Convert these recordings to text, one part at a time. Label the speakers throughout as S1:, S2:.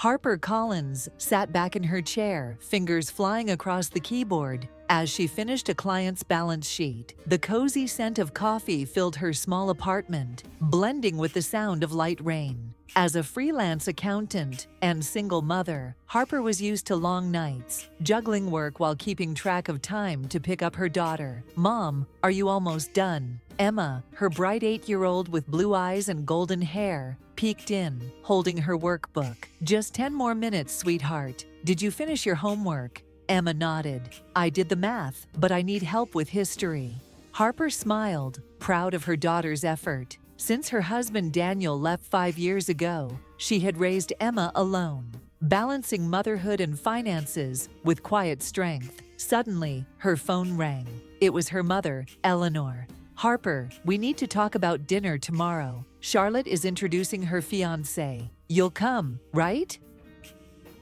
S1: Harper Collins sat back in her chair, fingers flying across the keyboard. As she finished a client's balance sheet, the cozy scent of coffee filled her small apartment, blending with the sound of light rain. As a freelance accountant and single mother, Harper was used to long nights, juggling work while keeping track of time to pick up her daughter. "Mom, are you almost done?" Emma, her bright 8-year-old with blue eyes and golden hair, peeked in, holding her workbook. "Just 10 more minutes, sweetheart. Did you finish your homework?" Emma nodded. "I did the math, but I need help with history." Harper smiled, proud of her daughter's effort. Since her husband Daniel left 5 years ago, she had raised Emma alone, balancing motherhood and finances with quiet strength. Suddenly, her phone rang. It was her mother, Eleanor. "Harper, we need to talk about dinner tomorrow. Charlotte is introducing her fiancé. You'll come, right?"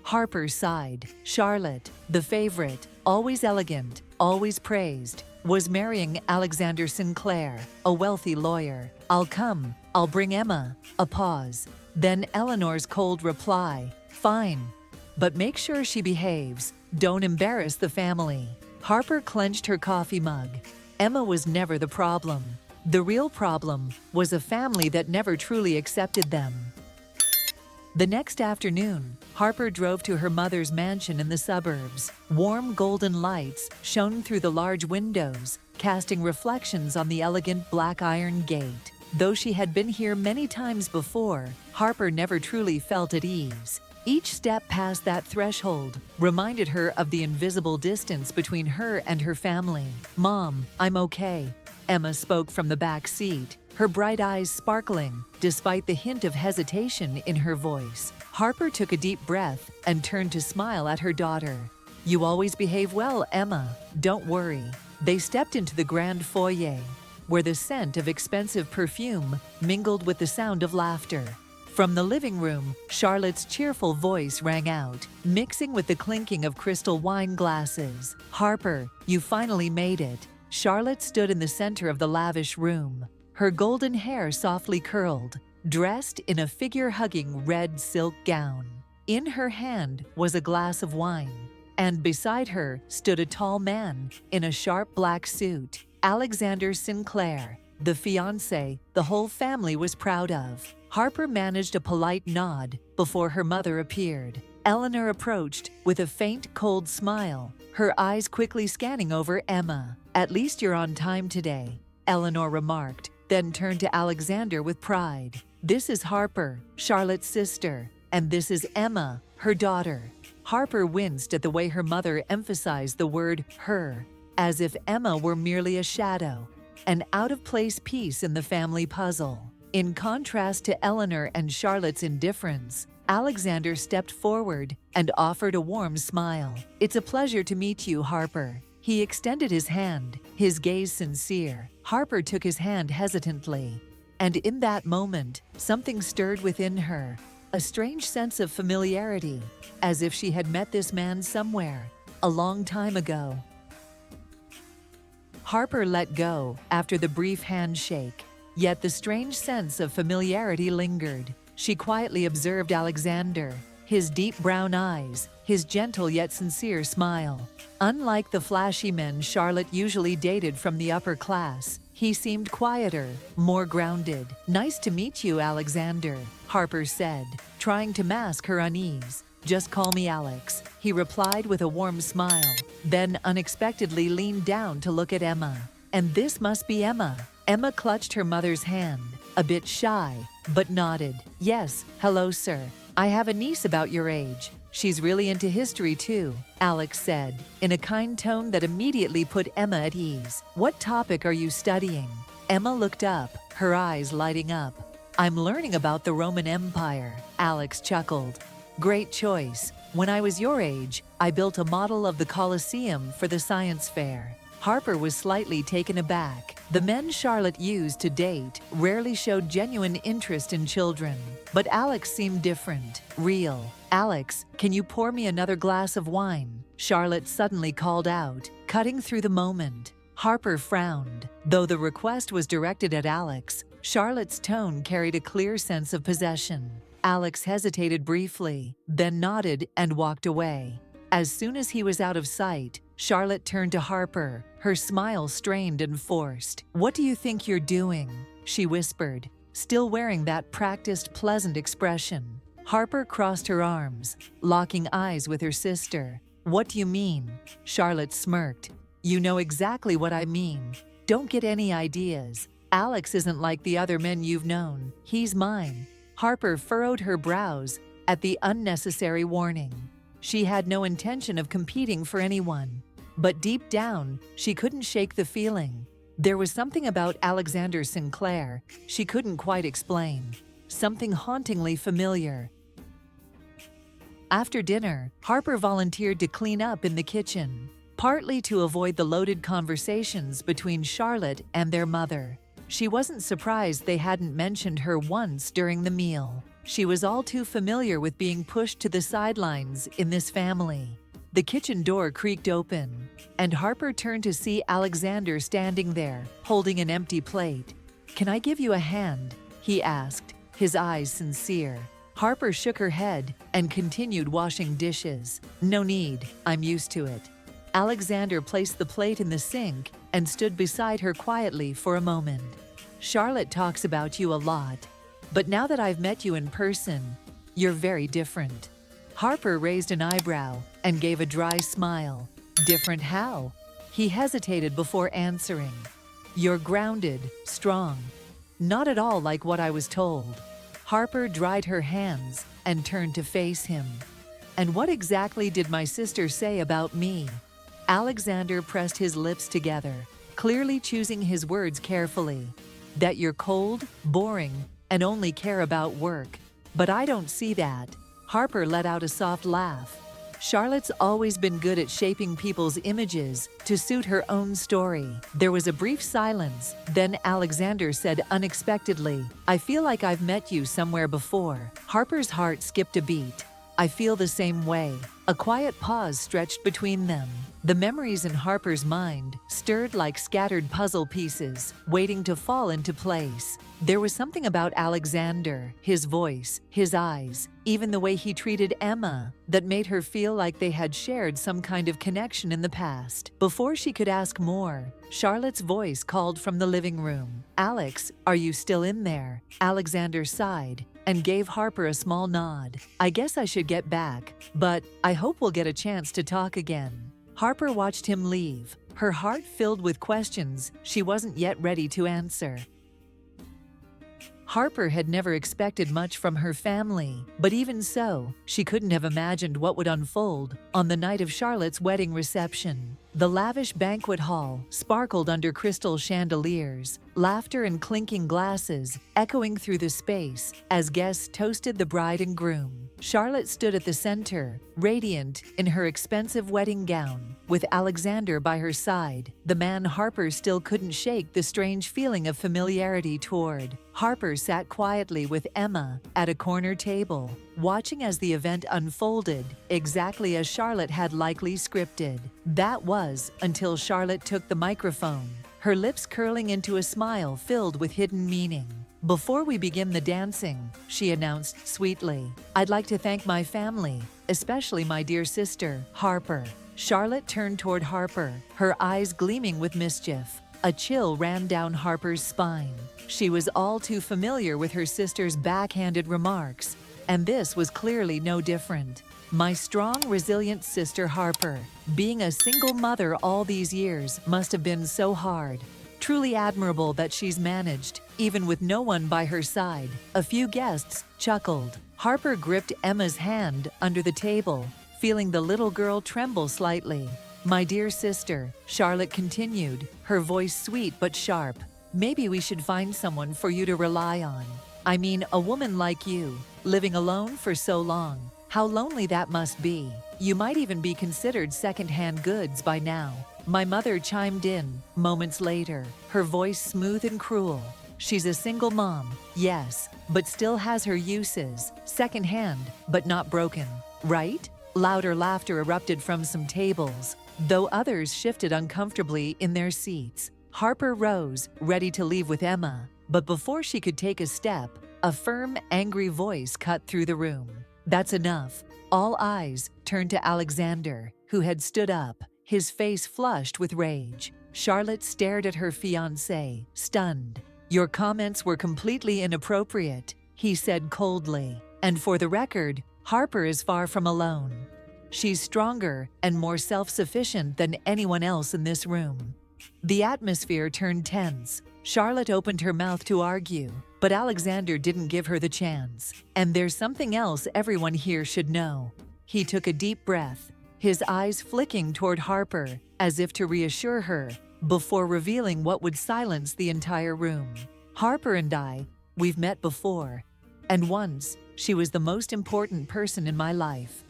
S1: Harper sighed. Charlotte, the favorite, always elegant, always praised, was marrying Alexander Sinclair, a wealthy lawyer. "I'll come. I'll bring Emma." A pause. Then Eleanor's cold reply, "Fine. But make sure she behaves. Don't embarrass the family." Harper clenched her coffee mug. Emma was never the problem. The real problem was a family that never truly accepted them. The next afternoon, Harper drove to her mother's mansion in the suburbs. Warm golden lights shone through the large windows, casting reflections on the elegant black iron gate. Though she had been here many times before, Harper never truly felt at ease. Each step past that threshold reminded her of the invisible distance between her and her family. "Mom, I'm okay." Emma spoke from the back seat, her bright eyes sparkling, despite the hint of hesitation in her voice. Harper took a deep breath and turned to smile at her daughter. "You always behave well, Emma. Don't worry." They stepped into the grand foyer, where the scent of expensive perfume mingled with the sound of laughter. From the living room, Charlotte's cheerful voice rang out, mixing with the clinking of crystal wine glasses. "Harper, you finally made it." Charlotte stood in the center of the lavish room, her golden hair softly curled, dressed in a figure-hugging red silk gown. In her hand was a glass of wine, and beside her stood a tall man in a sharp black suit, Alexander Sinclair, the fiancé the whole family was proud of. Harper managed a polite nod before her mother appeared. Eleanor approached with a faint, cold smile, her eyes quickly scanning over Emma. "At least you're on time today," Eleanor remarked, then turned to Alexander with pride. "This is Harper, Charlotte's sister, and this is Emma, her daughter." Harper winced at the way her mother emphasized the word "her," as if Emma were merely a shadow, an out-of-place piece in the family puzzle. In contrast to Eleanor and Charlotte's indifference, Alexander stepped forward and offered a warm smile. "It's a pleasure to meet you, Harper." He extended his hand, his gaze sincere. Harper took his hand hesitantly, and in that moment, something stirred within her, a strange sense of familiarity, as if she had met this man somewhere, a long time ago. Harper let go after the brief handshake, yet the strange sense of familiarity lingered. She quietly observed Alexander, his deep brown eyes, his gentle yet sincere smile. Unlike the flashy men Charlotte usually dated from the upper class, he seemed quieter, more grounded. "Nice to meet you, Alexander," Harper said, trying to mask her unease. "Just call me Alex," he replied with a warm smile, then unexpectedly leaned down to look at Emma. And this must be Emma. Emma clutched her mother's hand, a bit shy, but nodded. "Yes, hello, sir. I have a niece about your age. She's really into history too," Alex said, in a kind tone that immediately put Emma at ease. "What topic are you studying?" Emma looked up, her eyes lighting up. "I'm learning about the Roman Empire," Alex chuckled. "Great choice. When I was your age, I built a model of the Colosseum for the science fair." Harper was slightly taken aback. The men Charlotte used to date rarely showed genuine interest in children. But Alex seemed different, real. "Alex, can you pour me another glass of wine?" Charlotte suddenly called out, cutting through the moment. Harper frowned. Though the request was directed at Alex, Charlotte's tone carried a clear sense of possession. Alex hesitated briefly, then nodded and walked away. As soon as he was out of sight, Charlotte turned to Harper, her smile strained and forced. "What do you think you're doing?" she whispered, still wearing that practiced, pleasant expression. Harper crossed her arms, locking eyes with her sister. "What do you mean?" Charlotte smirked. "You know exactly what I mean. Don't get any ideas. Alex isn't like the other men you've known. He's mine." Harper furrowed her brows at the unnecessary warning. She had no intention of competing for anyone, but deep down, she couldn't shake the feeling. There was something about Alexander Sinclair she couldn't quite explain, something hauntingly familiar. After dinner, Harper volunteered to clean up in the kitchen, partly to avoid the loaded conversations between Charlotte and their mother. She wasn't surprised they hadn't mentioned her once during the meal. She was all too familiar with being pushed to the sidelines in this family. The kitchen door creaked open, and Harper turned to see Alexander standing there, holding an empty plate. "Can I give you a hand?" he asked, his eyes sincere. Harper shook her head and continued washing dishes. "No need, I'm used to it." Alexander placed the plate in the sink and stood beside her quietly for a moment. "Charlotte talks about you a lot, but now that I've met you in person, you're very different." Harper raised an eyebrow and gave a dry smile. "Different how?" He hesitated before answering. "You're grounded, strong. Not at all like what I was told." Harper dried her hands and turned to face him. "And what exactly did my sister say about me?" Alexander pressed his lips together, clearly choosing his words carefully. "That you're cold, boring, and only care about work. But I don't see that." Harper let out a soft laugh. Charlotte's always been good at shaping people's images to suit her own story. There was a brief silence, then Alexander said unexpectedly, "I feel like I've met you somewhere before." Harper's heart skipped a beat. "I feel the same way." A quiet pause stretched between them. The memories in Harper's mind stirred like scattered puzzle pieces, waiting to fall into place. There was something about Alexander, his voice, his eyes, even the way he treated Emma, that made her feel like they had shared some kind of connection in the past. Before she could ask more, Charlotte's voice called from the living room. "Alex, are you still in there?" Alexander sighed and gave Harper a small nod. "I guess I should get back, but I hope we'll get a chance to talk again." Harper watched him leave, her heart filled with questions she wasn't yet ready to answer. Harper had never expected much from her family, but even so, she couldn't have imagined what would unfold on the night of Charlotte's wedding reception. The lavish banquet hall sparkled under crystal chandeliers, laughter and clinking glasses echoing through the space as guests toasted the bride and groom. Charlotte stood at the center, radiant in her expensive wedding gown, with Alexander by her side, the man Harper still couldn't shake the strange feeling of familiarity toward. Harper sat quietly with Emma at a corner table, watching as the event unfolded exactly as Charlotte had likely scripted. That was until Charlotte took the microphone, her lips curling into a smile filled with hidden meaning. "Before we begin the dancing," she announced sweetly, "I'd like to thank my family, especially my dear sister, Harper." Charlotte turned toward Harper, her eyes gleaming with mischief. A chill ran down Harper's spine. She was all too familiar with her sister's backhanded remarks, and this was clearly no different. "My strong, resilient sister Harper. Being a single mother all these years must have been so hard. Truly admirable that she's managed, even with no one by her side." A few guests chuckled. Harper gripped Emma's hand under the table, feeling the little girl tremble slightly. "My dear sister," Charlotte continued, her voice sweet but sharp, "maybe we should find someone for you to rely on. I mean, a woman like you, living alone for so long. How lonely that must be. You might even be considered secondhand goods by now." My mother chimed in moments later, her voice smooth and cruel. "She's a single mom, yes, but still has her uses, secondhand, but not broken, right?" Louder laughter erupted from some tables, though others shifted uncomfortably in their seats. Harper rose, ready to leave with Emma, but before she could take a step, A firm, angry voice cut through the room. "That's enough." All eyes turned to Alexander, who had stood up, his face flushed with rage. Charlotte stared at her fiancé, stunned. "Your comments were completely inappropriate," he said coldly. "And for the record, Harper is far from alone. She's stronger and more self-sufficient than anyone else in this room." The atmosphere turned tense. Charlotte opened her mouth to argue, but Alexander didn't give her the chance. "And there's something else everyone here should know." He took a deep breath, his eyes flicking toward Harper, as if to reassure her, before revealing what would silence the entire room. "Harper and we've met before. And once, she was the most important person in my life."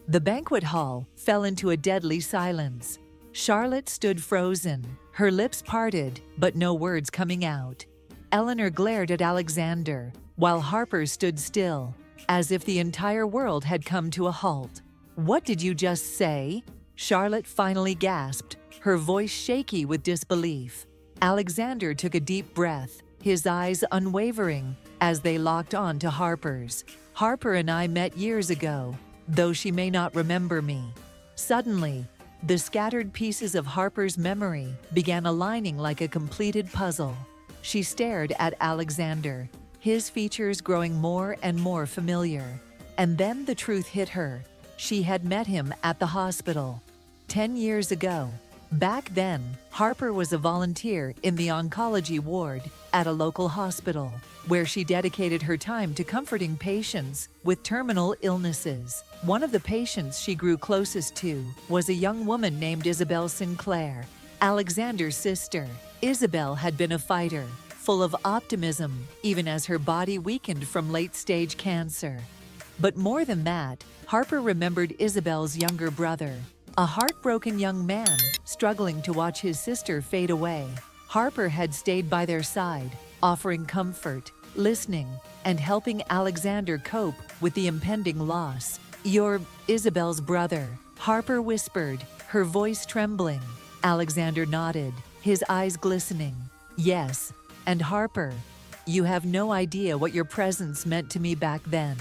S1: The banquet hall fell into a deadly silence. Charlotte stood frozen, her lips parted, but no words coming out. Eleanor glared at Alexander, while Harper stood still, as if the entire world had come to a halt. "What did you just say?" Charlotte finally gasped, her voice shaky with disbelief. Alexander took a deep breath, his eyes unwavering, as they locked on to Harper's. "Harper and I met years ago, though she may not remember me." Suddenly, the scattered pieces of Harper's memory began aligning like a completed puzzle. She stared at Alexander, his features growing more and more familiar. And then the truth hit her. She had met him at the hospital 10 years ago. Back then, Harper was a volunteer in the oncology ward at a local hospital, where she dedicated her time to comforting patients with terminal illnesses. One of the patients she grew closest to was a young woman named Isabel Sinclair, Alexander's sister. Isabel had been a fighter, full of optimism, even as her body weakened from late-stage cancer. But more than that, Harper remembered Isabel's younger brother, a heartbroken young man struggling to watch his sister fade away. Harper had stayed by their side, offering comfort, listening, and helping Alexander cope with the impending loss. "You're Isabel's brother," Harper whispered, her voice trembling. Alexander nodded, his eyes glistening. "Yes, and Harper, you have no idea what your presence meant to me back then.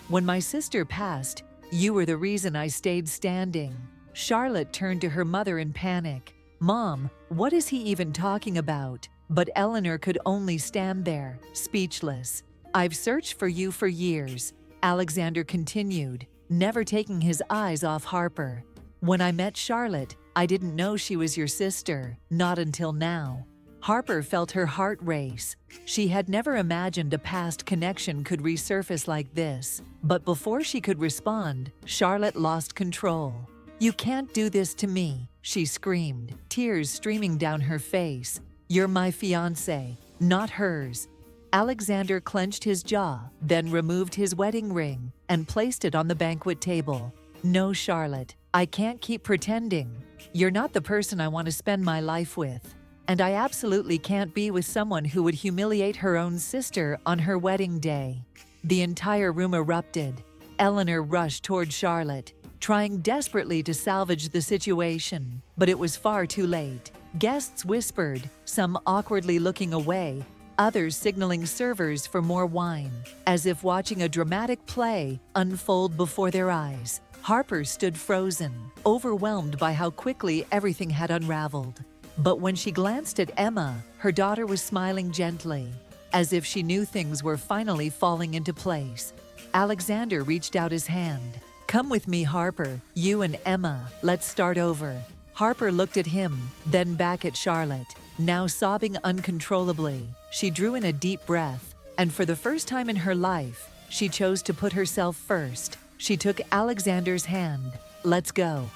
S1: When my sister passed, you were the reason I stayed standing." Charlotte turned to her mother in panic. "Mom, what is he even talking about?" But Eleanor could only stand there, speechless. "I've searched for you for years," Alexander continued, never taking his eyes off Harper. "When I met Charlotte, I didn't know she was your sister, not until now." Harper felt her heart race. She had never imagined a past connection could resurface like this. But before she could respond, Charlotte lost control. "You can't do this to me," she screamed, tears streaming down her face. "You're my fiancé, not hers." Alexander clenched his jaw, then removed his wedding ring and placed it on the banquet table. "No, Charlotte, I can't keep pretending. You're not the person I want to spend my life with. And I absolutely can't be with someone who would humiliate her own sister on her wedding day." The entire room erupted. Eleanor rushed toward Charlotte, trying desperately to salvage the situation, but it was far too late. Guests whispered, some awkwardly looking away, others signaling servers for more wine, as if watching a dramatic play unfold before their eyes. Harper stood frozen, overwhelmed by how quickly everything had unraveled. But when she glanced at Emma, her daughter was smiling gently, as if she knew things were finally falling into place. Alexander reached out his hand. "Come with me, Harper, you and Emma, let's start over." Harper looked at him, then back at Charlotte. Now sobbing uncontrollably, she drew in a deep breath, and for the first time in her life, she chose to put herself first. She took Alexander's hand. "Let's go."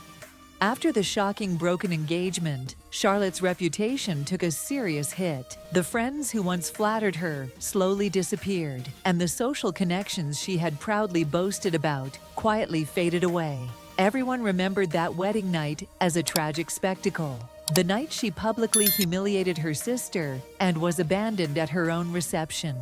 S1: After the shocking broken engagement, Charlotte's reputation took a serious hit. The friends who once flattered her slowly disappeared, and the social connections she had proudly boasted about quietly faded away. Everyone remembered that wedding night as a tragic spectacle. The night she publicly humiliated her sister and was abandoned at her own reception.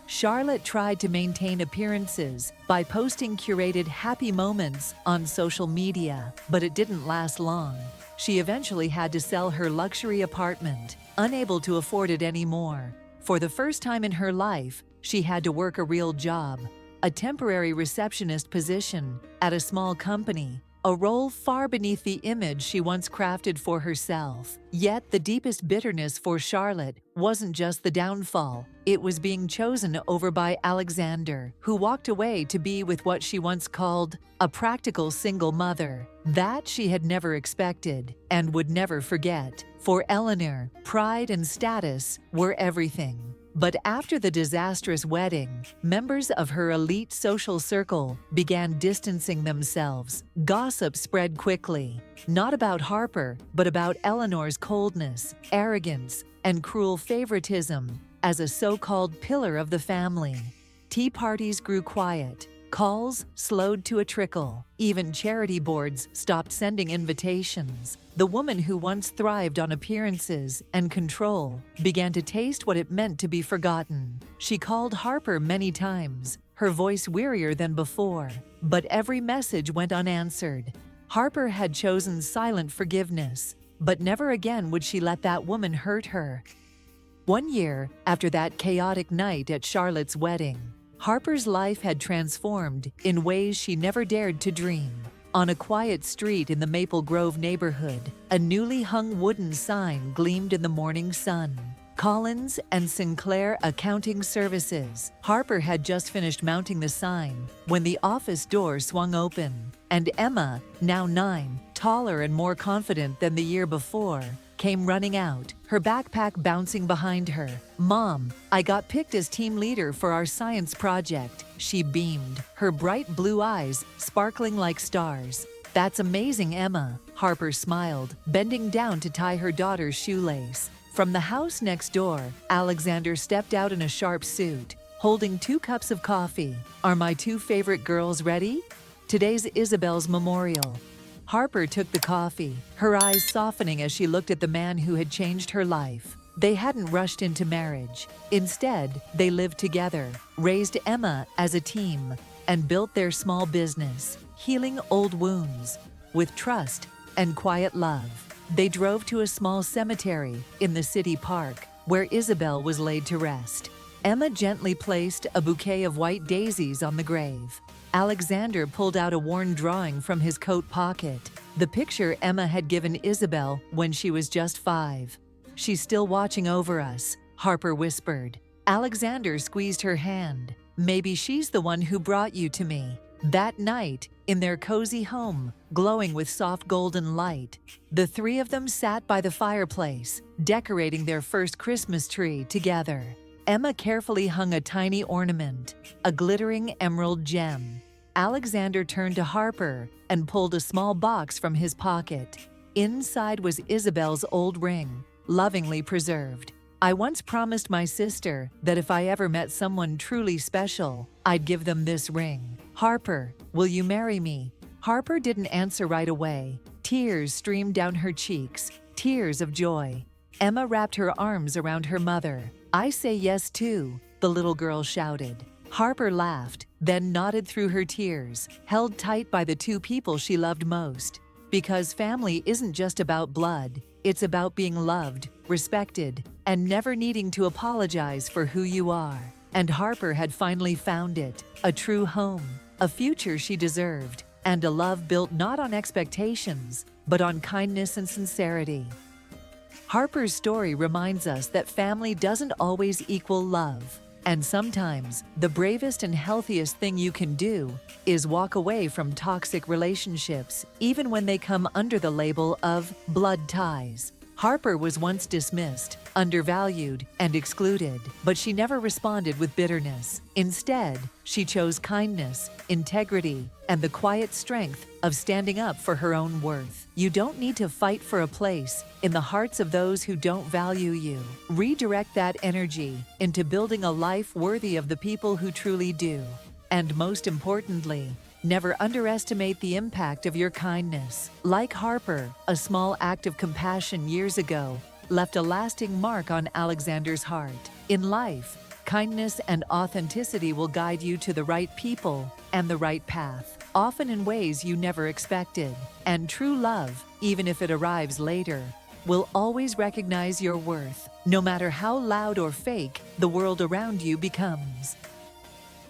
S1: Charlotte tried to maintain appearances by posting curated happy moments on social media, but it didn't last long. She eventually had to sell her luxury apartment, unable to afford it anymore. For the first time in her life, she had to work a real job, a temporary receptionist position at a small company, a role far beneath the image she once crafted for herself. Yet the deepest bitterness for Charlotte wasn't just the downfall. It was being chosen over by Alexander, who walked away to be with what she once called a practical single mother. That she had never expected and would never forget. For Eleanor, pride and status were everything. But after the disastrous wedding, members of her elite social circle began distancing themselves. Gossip spread quickly, not about Harper, but about Eleanor's coldness, arrogance, and cruel favoritism as a so-called pillar of the family. Tea parties grew quiet. Calls slowed to a trickle. Even charity boards stopped sending invitations. The woman who once thrived on appearances and control began to taste what it meant to be forgotten. She called Harper many times, her voice wearier than before, but every message went unanswered. Harper had chosen silent forgiveness, but never again would she let that woman hurt her. 1 year after that chaotic night at Charlotte's wedding, Harper's life had transformed in ways she never dared to dream. On a quiet street in the Maple Grove neighborhood, a newly hung wooden sign gleamed in the morning sun. Collins and Sinclair Accounting Services. Harper had just finished mounting the sign when the office door swung open, and Emma, now 9, taller and more confident than the year before, came running out, her backpack bouncing behind her. "Mom, I got picked as team leader for our science project," she beamed, her bright blue eyes sparkling like stars. "That's amazing, Emma," Harper smiled, bending down to tie her daughter's shoelace. From the house next door, Alexander stepped out in a sharp suit, holding 2 cups of coffee. "Are my 2 favorite girls ready? Today's Isabel's memorial." Harper took the coffee, her eyes softening as she looked at the man who had changed her life. They hadn't rushed into marriage. Instead, they lived together, raised Emma as a team, and built their small business, healing old wounds with trust and quiet love. They drove to a small cemetery in the city park where Isabel was laid to rest. Emma gently placed a bouquet of white daisies on the grave. Alexander pulled out a worn drawing from his coat pocket, the picture Emma had given Isabel when she was just 5. "She's still watching over us," Harper whispered. Alexander squeezed her hand. "Maybe she's the one who brought you to me." That night, in their cozy home, glowing with soft golden light, the 3 of them sat by the fireplace, decorating their first Christmas tree together. Emma carefully hung a tiny ornament, a glittering emerald gem. Alexander turned to Harper and pulled a small box from his pocket. Inside was Isabel's old ring, lovingly preserved. "I once promised my sister that if I ever met someone truly special, I'd give them this ring. Harper, will you marry me?" Harper didn't answer right away. Tears streamed down her cheeks, tears of joy. Emma wrapped her arms around her mother. "I say yes too," the little girl shouted. Harper laughed, then nodded through her tears, held tight by the 2 people she loved most. Because family isn't just about blood, it's about being loved, respected, and never needing to apologize for who you are. And Harper had finally found it, a true home, a future she deserved, and a love built not on expectations, but on kindness and sincerity. Harper's story reminds us that family doesn't always equal love, and sometimes the bravest and healthiest thing you can do is walk away from toxic relationships, even when they come under the label of blood ties. Harper was once dismissed, undervalued, and excluded, but she never responded with bitterness. Instead, she chose kindness, integrity, and the quiet strength of standing up for her own worth. You don't need to fight for a place in the hearts of those who don't value you. Redirect that energy into building a life worthy of the people who truly do. And most importantly, never underestimate the impact of your kindness. Like Harper, a small act of compassion years ago left a lasting mark on Alexander's heart. In life, kindness and authenticity will guide you to the right people and the right path, often in ways you never expected. And true love, even if it arrives later, will always recognize your worth. no matter how loud or fake the world around you becomes.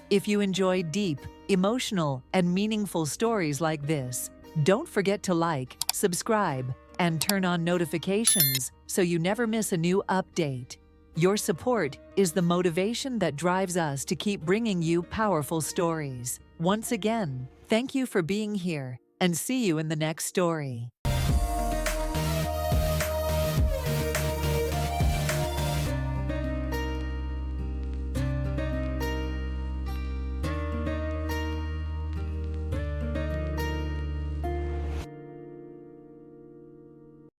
S1: If you enjoy deep, emotional, and meaningful stories like this, don't forget to like, subscribe, and turn on notifications so you never miss a new update. Your support is the motivation that drives us to keep bringing you powerful stories. Once again, thank you for being here, and see you in the next story.